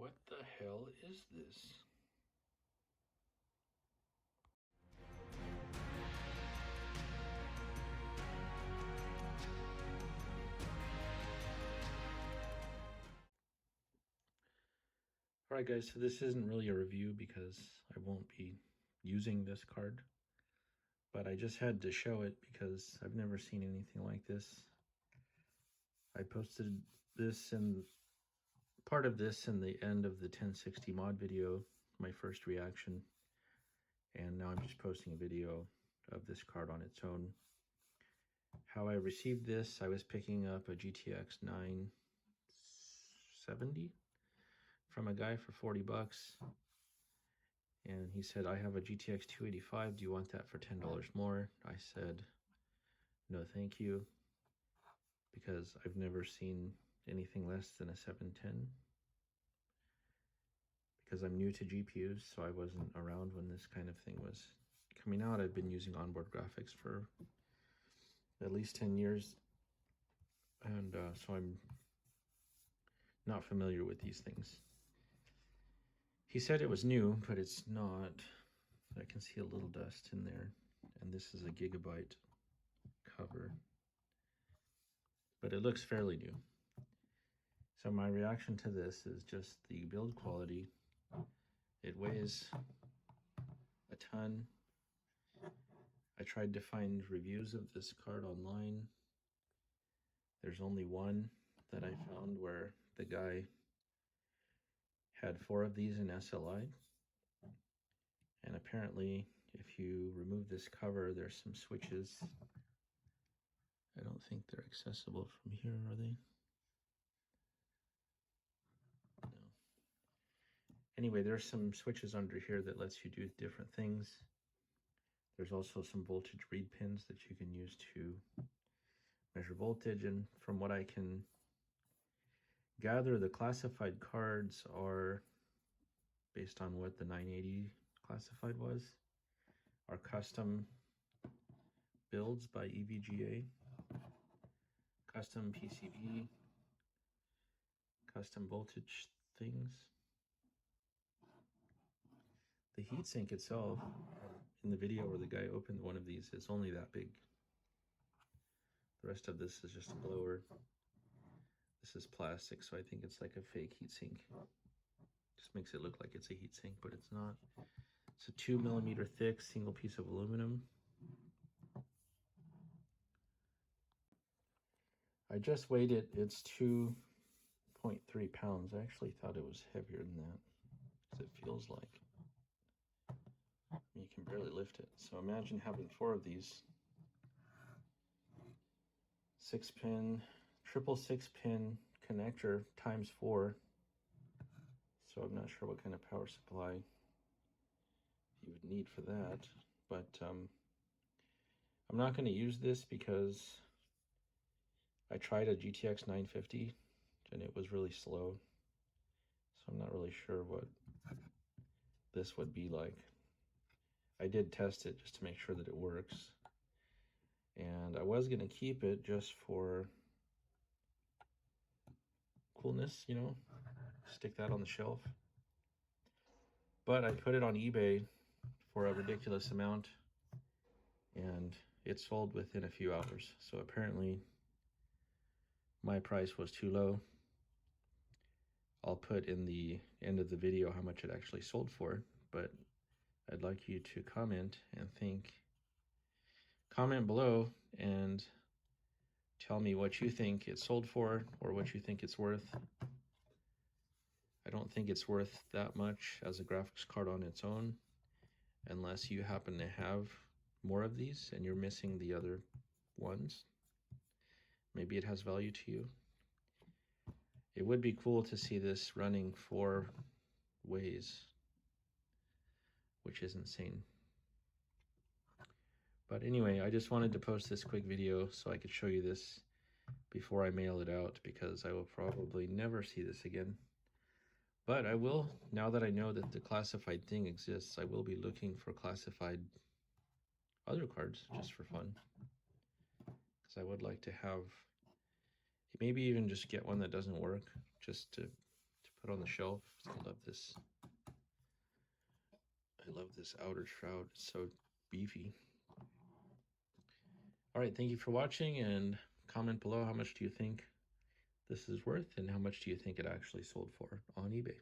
What the hell is this? Alright guys, so this isn't really a review because I won't be using this card, but I just had to show it because I've never seen anything like this. I posted this and part of this in the end of the 1060 mod video, my first reaction, and now I'm just posting a video of this card on its own. How I received this, I was picking up a GTX 970 from a guy for 40 bucks, and he said, I have a GTX 285, do you want that for $10 more? I said, no thank you, because I've never seen anything less than a 710, because I'm new to GPUs, so I wasn't around when this kind of thing was coming out. I've been using onboard graphics for at least 10 years, and so I'm not familiar with these things. He said it was new, but it's not. I can see a little dust in there, and this is a gigabyte cover, but it looks fairly new. So my reaction to this is just the build quality. It weighs a ton. I tried to find reviews of this card online. There's only one that I found where the guy had 4 of these in SLI, and apparently if you remove this cover, there's some switches. I don't think they're accessible from here, are they? No. Anyway, there's some switches under here that lets you do different things. There's also some voltage read pins that you can use to measure voltage, and from what I can gather, the classified cards are based on what the 980 classified was, are custom builds by EVGA, custom PCB, custom voltage things. The heatsink itself, in the video where the guy opened one of these, is only that big. The rest of this is just a blower. This is plastic, so I think it's like a fake heatsink. Just makes it look like it's a heatsink, but it's not. It's a 2mm thick single piece of aluminum. I just weighed it. It's 2.3 pounds. I actually thought it was heavier than that, because it feels like you can barely lift it. So imagine having 4 of these 6-pin, triple 6-pin connector times 4. So I'm not sure what kind of power supply you would need for that, but I'm not going to use this because I tried a GTX 950 and it was really slow. So I'm not really sure what this would be like. I did test it just to make sure that it works, and I was going to keep it just for coolness, you know, stick that on the shelf. But I put it on eBay for a ridiculous amount, and it sold within a few hours. So apparently my price was too low. I'll put in the end of the video how much it actually sold for, but I'd like you to comment below and tell me what you think it sold for or what you think it's worth. I don't think it's worth that much as a graphics card on its own, unless you happen to have more of these and you're missing the other ones. Maybe it has value to you. It would be cool to see this running 4 ways, which is insane. But anyway, I just wanted to post this quick video so I could show you this before I mail it out, because I will probably never see this again. But I will, now that I know that the classified thing exists, I will be looking for classified other cards just for fun. Because I would like to have, maybe even just get one that doesn't work, just to put on the shelf. I love this. I love this outer shroud. It's so beefy. All right, thank you for watching, and comment below how much do you think this is worth and how much do you think it actually sold for on eBay.